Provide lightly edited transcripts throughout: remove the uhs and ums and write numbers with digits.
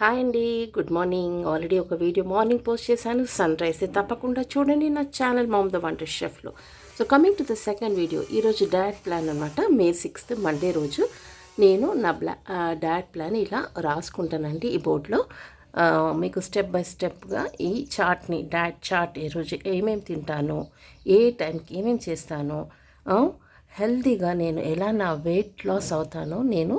Hi అండి, good morning. Already ఒక video morning post చేశాను. సన్ రైజ్ తప్పకుండా చూడండి నా ఛానల్ మామ్ ద వంటర్ షెఫ్లో. So coming to the second video, ఈరోజు డయట్ ప్లాన్ అనమాట. మే 6 మండే రోజు నేను నా డయట్ ప్లాన్ ఇలా రాసుకుంటానండి ఈ బోర్డులో. మీకు స్టెప్ బై స్టెప్గా ఈ చార్ట్ని, డయట్ చార్ట్, ఈరోజు ఏమేమి తింటాను, ఏ టైంకి ఏమేమి చేస్తాను, హెల్తీగా నేను ఎలా నా వెయిట్ లాస్ అవుతానో నేను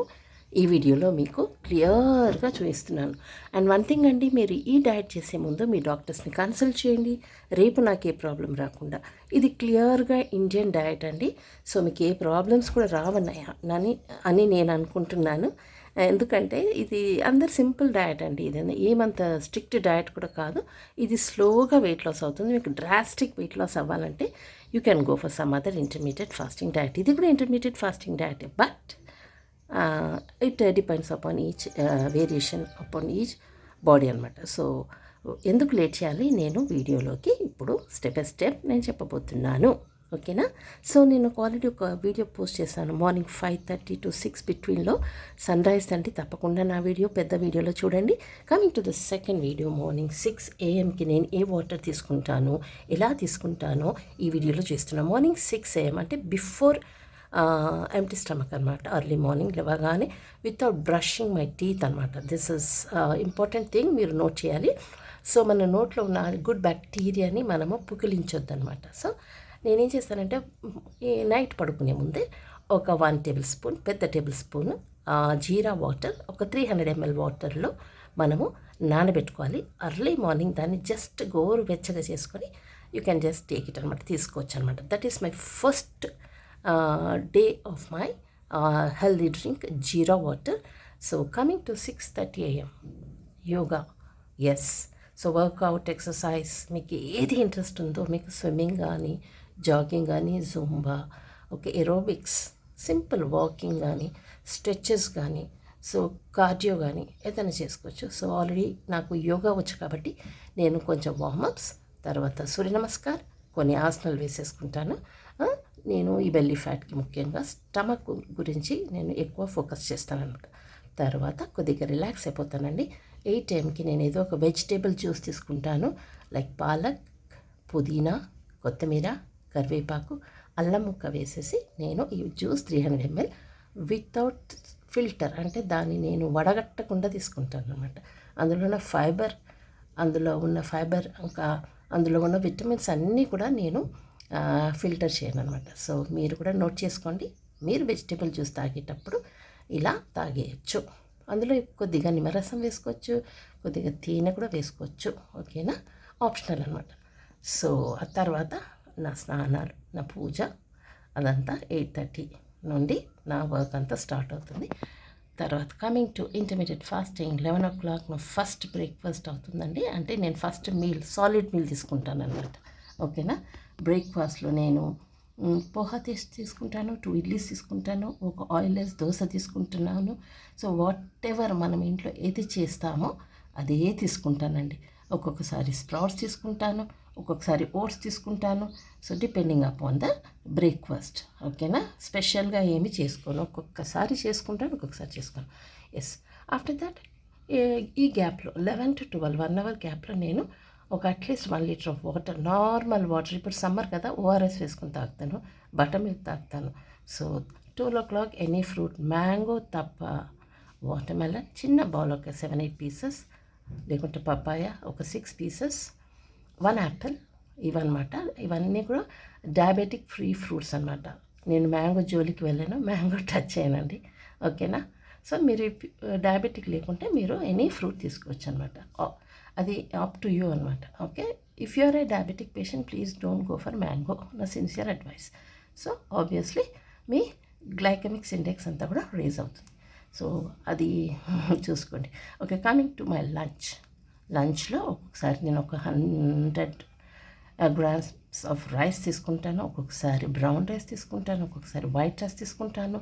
ఈ వీడియోలో మీకు క్లియర్గా చూపిస్తున్నాను. అండ్ వన్ థింగ్ అండి, మీరు ఈ డయట్ చేసే ముందు మీ డాక్టర్స్ని కన్సల్ట్ చేయండి, రేపు నాకు ఏ ప్రాబ్లం రాకుండా. ఇది క్లియర్గా ఇండియన్ డయట్ అండి. సో మీకు ఏ ప్రాబ్లమ్స్ కూడా రావన్నాయని నేను అనుకుంటున్నాను. ఎందుకంటే ఇది అందరు సింపుల్ డయట్ అండి. ఇది ఏమంత స్ట్రిక్ట్ డయట్ కూడా కాదు. ఇది స్లోగా వెయిట్ లాస్ అవుతుంది. మీకు డ్రాస్టిక్ వెయిట్ లాస్ అవ్వాలంటే you can go for some other intermediate fasting diet. ఇది కూడా intermediate fasting diet, but it depends upon each variation upon each body అనమాట. సో ఎందుకు లేట్ చేయాలి, నేను వీడియోలోకి ఇప్పుడు స్టెప్ బై స్టెప్ నేను చెప్పబోతున్నాను. ఓకేనా? సో నేను ఆల్రెడీ ఒక వీడియో పోస్ట్ చేశాను మార్నింగ్ 5:30 to 6 బిట్వీన్లో. సన్ రైజ్ అండి, తప్పకుండా నా వీడియో పెద్ద వీడియోలో చూడండి. Coming to the second video, morning 6 AM నేను ఏ వాటర్ తీసుకుంటాను, ఎలా తీసుకుంటానో ఈ వీడియోలో చేస్తున్నాను. మార్నింగ్ 6 AM అంటే బిఫోర్ ఎంటీ స్టమక్ అనమాట. అర్లీ మార్నింగ్ లేవగానే వితౌట్ బ్రషింగ్ మై టీత్ అనమాట. దిస్ ఇస్ ఇంపార్టెంట్ థింగ్, మీరు నోట్ చేయాలి. సో మన నోట్లో ఉన్న గుడ్ బ్యాక్టీరియాని మనము పుకిలించొద్దు అనమాట. సో నేనేం చేస్తానంటే ఈ నైట్ పడుకునే ముందే ఒక 1 టేబుల్ స్పూన్, పెద్ద టేబుల్ స్పూన్ జీరా వాటర్, ఒక 300 ml వాటర్లో మనము నానబెట్టుకోవాలి. అర్లీ మార్నింగ్ దాన్ని జస్ట్ గోరు వెచ్చగా చేసుకొని you can just take it అనమాట, తీసుకోవచ్చు అనమాట. That is my first day of my healthy drink, jeera water. So coming to 6:30 AM, yoga, yes. So workout, exercise, మీకు ఏది ఇంట్రెస్ట్ ఉందో, మీకు స్విమ్మింగ్ కానీ, జాగింగ్ కానీ, Zumba, okay, aerobics, simple walking కానీ, స్ట్రెచెస్ కానీ, సో కార్డియో కానీ ఏదైనా చేసుకోవచ్చు. సో ఆల్రెడీ నాకు యోగా వచ్చు కాబట్టి నేను కొంచెం వార్మప్స్, తర్వాత సూర్య నమస్కార్, కొన్ని ఆసనాలు వేసేసుకుంటాను. నేను ఈ బెల్లీ ఫ్యాట్కి ముఖ్యంగా స్టమక్ గురించి నేను ఎక్కువ ఫోకస్ చేస్తాను అనమాట. తర్వాత కొద్దిగా రిలాక్స్ అయిపోతానండి. 8 AMకి నేను ఏదో ఒక వెజిటేబుల్ జ్యూస్ తీసుకుంటాను. లైక్ పాలక్, పుదీనా, కొత్తిమీర, కరివేపాకు, అల్లం ముక్క వేసేసి నేను ఈ జ్యూస్ 300 ml వితౌట్ ఫిల్టర్, అంటే దాన్ని నేను వడగట్టకుండా తీసుకుంటాను అనమాట. అందులో ఉన్న ఫైబర్ ఇంకా అందులో ఉన్న విటమిన్స్ అన్నీ కూడా నేను ఫిల్టర్ చేయను అనమాట. సో మీరు కూడా నోట్ చేసుకోండి. మీరు వెజిటేబుల్ జ్యూస్ తాగేటప్పుడు ఇలా తాగేయచ్చు. అందులో కొద్దిగా నిమ్మరసం వేసుకోవచ్చు, కొద్దిగా తేనె కూడా వేసుకోవచ్చు. ఓకేనా? ఆప్షనల్ అనమాట. సో ఆ తర్వాత నా స్నానాలు, నా పూజ, అదంతా 8:30 నుండి నా వర్క్ అంతా స్టార్ట్ అవుతుంది. తర్వాత coming to intermediate fasting, 11 o'clock నా ఫస్ట్ బ్రేక్ఫాస్ట్ అవుతుందండి. అంటే నేను ఫస్ట్ మీల్, సాలిడ్ మీల్ తీసుకుంటాను అనమాట. ఓకేనా? బ్రేక్ఫాస్ట్లో నేను పోహా తీసుకుంటాను, 2 ఇడ్లీస్ తీసుకుంటాను, ఒక ఆయిల్లెస్ దోశ తీసుకుంటున్నాను. సో వాట్ ఎవర్ మనం ఇంట్లో ఏది చేస్తామో అదే తీసుకుంటానండి. ఒక్కొక్కసారి స్ప్రౌట్స్ తీసుకుంటాను, ఒక్కొక్కసారి ఓట్స్ తీసుకుంటాను. So depending upon the breakfast. ఓకేనా? స్పెషల్గా ఏమి చేసుకోను, ఒక్కొక్కసారి చేసుకుంటాను, ఒక్కొక్కసారి చేసుకోను. ఎస్. ఆఫ్టర్ దట్ ఈ గ్యాప్లో 11 to 12, 1 hour గ్యాప్లో నేను ఒక at least 1 liter of water, normal water, ఇప్పుడు సమ్మర్ కదా, ఓఆర్ఎస్ వేసుకుని తాగుతాను, బటర్ మిల్క్ తాగుతాను. So 12 o'clock any fruit, mango తప్ప, వాటర్ మెలన్ చిన్న బౌల్ ఒక 7-8 పీసెస్, లేకుంటే పపాయ ఒక 6 పీసెస్, 1 యాపిల్, ఇవన్నమాట. ఇవన్నీ కూడా డయాబెటిక్ ఫ్రీ ఫ్రూట్స్ అనమాట. నేను మ్యాంగో జోలికి వెళ్ళాను, మ్యాంగో టచ్ చేయనండి. ఓకేనా? సో మీరు డయాబెటిక్ లేకుంటే మీరు ఎనీ ఫ్రూట్ తీసుకోవచ్చు అనమాట. అది అప్ టు యూ అనమాట. Okay? If you are a diabetic patient, please don't go for mango, నా సిన్సియర్ అడ్వైస్. సో ఆబ్వియస్లీ మీ గ్లైకెమిక్స్ ఇండెక్స్ అంతా కూడా రేజ్ అవుతుంది. సో అది చూసుకోండి. ఓకే, కమింగ్ టు మై లంచ్లో ఒక్కొక్కసారి నేను ఒక 100 grams ఆఫ్ రైస్ తీసుకుంటాను, ఒక్కొక్కసారి బ్రౌన్ రైస్ తీసుకుంటాను, ఒక్కొక్కసారి వైట్ రైస్ తీసుకుంటాను.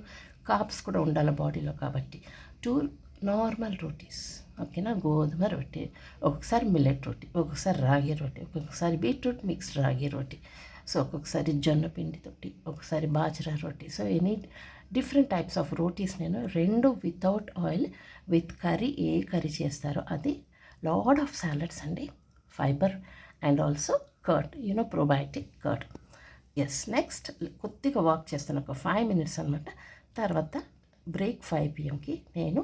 కార్బ్స్ కూడా ఉండాలి బాడీలో కాబట్టి 2 నార్మల్ రోటీస్. ఓకేనా? గోధుమ రొట్టె, ఒక్కొక్కసారి మిల్లెట్ రొట్టె, ఒక్కొక్కసారి రాగి రొట్టె, ఒక్కొక్కసారి బీట్రూట్ మిక్స్డ్ రాగి రొట్టె, సో ఒక్కొక్కసారి జొన్న పిండితోటి, ఒక్కొక్కసారి బాజ్రా రొట్టె. So different types of rotis నేను 2 వితౌట్ ఆయిల్ విత్ కర్రీ, ఏ కర్రీ చేస్తారో అది. లాడ్ ఆఫ్ సాలడ్స్ అండి, fibre and also curd, probiotic curd. Yes, next కొద్దిగా వాక్ చేస్తాను, ఒక 5 minutes అనమాట. తర్వాత బ్రేక్ 5 pmకి నేను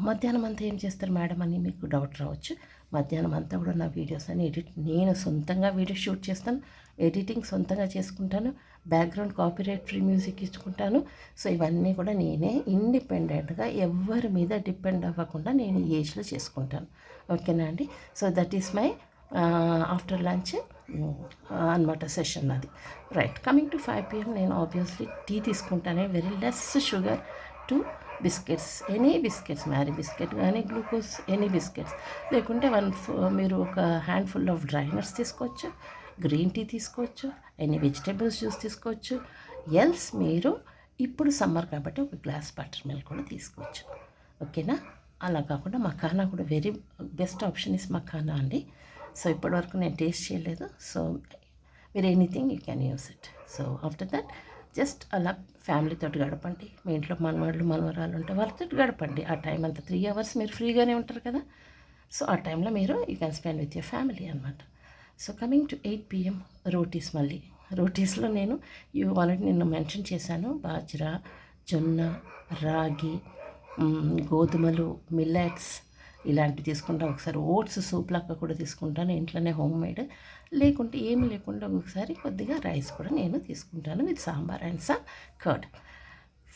మధ్యాహ్నం అంతా ఏం చేస్తారు మేడం అని మీకు డౌట్ రావచ్చు. మధ్యాహ్నం అంతా కూడా నా వీడియోస్ అని నేను సొంతంగా వీడియో షూట్ చేస్తాను, ఎడిటింగ్ సొంతంగా చేసుకుంటాను, బ్యాక్గ్రౌండ్ కాపీరైట్ ఫ్రీ మ్యూజిక్ ఇచ్చుకుంటాను. సో ఇవన్నీ కూడా నేనే ఇండిపెండెంట్గా ఎవరి మీద డిపెండ్ అవ్వకుండా నేను ఈ ఏజ్లో చేసుకుంటాను. ఓకేనా అండి? So that is my after lunch అనమాట సెషన్ అది. రైట్, కమింగ్ టు 5 pm నేను ఆబ్వియస్లీ టీ తీసుకుంటానే, very less sugar two biscuits, any biscuits, Marie biscuit కానీ గ్లూకోజ్, ఎనీ బిస్కెట్స్. లేకుంటే మీరు ఒక హ్యాండ్ఫుల్ ఆఫ్ డ్రై నట్స్ తీసుకోవచ్చు, గ్రీన్ టీ తీసుకోవచ్చు, ఎనీ వెజిటేబుల్స్ జ్యూస్ తీసుకోవచ్చు. ఎల్స్ మీరు ఇప్పుడు సమ్మర్ కాబట్టి ఒక గ్లాస్ బటర్ మిల్క్ కూడా తీసుకోవచ్చు. ఓకేనా? అలా కాకుండా మఖానా కూడా very best option is makhana అండి. సో ఇప్పటివరకు నేను టేస్ట్ చేయలేదు. సో మీరు anything you can use it. So after that just అలా ఫ్యామిలీతో గడపండి. మీ ఇంట్లో మనవాళ్ళు మనవరాలు ఉంటే వాళ్ళతో గడపండి. ఆ టైం అంతా 3 hours మీరు ఫ్రీగానే ఉంటారు కదా. సో ఆ టైంలో మీరు you can spend with your family అనమాట. So coming to 8 pm rotis. మళ్ళీ రోటీస్లో నేను ఆల్రెడీ నిన్న మెన్షన్ చేశాను, బాజ్రా, జొన్న, రాగి, గోధుమలు, మిల్లెట్స్ ఇలాంటివి తీసుకుంటా. ఒకసారి ఓట్స్ సూప్ లాగా కూడా తీసుకుంటాను, ఇంట్లోనే హోమ్ మేడ్. లేకుంటే ఏమి లేకుండా ఒకసారి కొద్దిగా రైస్ కూడా నేను తీసుకుంటాను with sambar and some curd.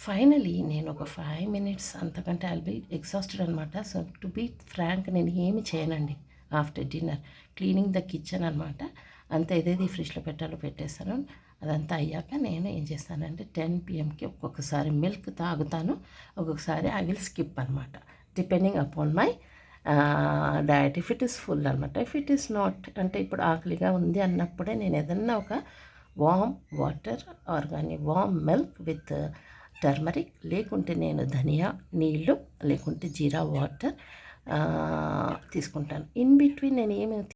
Finally నేను ఒక 5 minutes, అంతకంటే ఐల్ బీ ఎగ్జాస్టెడ్ అనమాట. సో టు బీ ఫ్రాంక్ నేను ఏమి చేయనండి after dinner, cleaning the kitchen అనమాట. అంతా ఏదేది ఫ్రిడ్జ్లో పెట్టాలో పెట్టేస్తాను. అదంతా అయ్యాక నేను ఏం చేస్తానంటే 10 pmకి ఒక్కొక్కసారి మిల్క్ తాగుతాను, ఒక్కొక్కసారి ఐ విల్ స్కిప్ అనమాట, depending upon my diet. If it is full అనమాట. ఇఫ్ ఇట్ ఈస్ నాట్ అంటే ఇప్పుడు ఆకలిగా ఉంది అన్నప్పుడే నేను ఏదన్నా ఒక వామ్ వాటర్ ఆర్ కానీ వామ్ మిల్క్ విత్ టర్మరిక్, లేకుంటే నేను ధనియా నీళ్ళు, లేకుంటే జీరా వాటర్ తీసుకుంటాను. ఇన్ బిట్వీన్ నేను ఏమి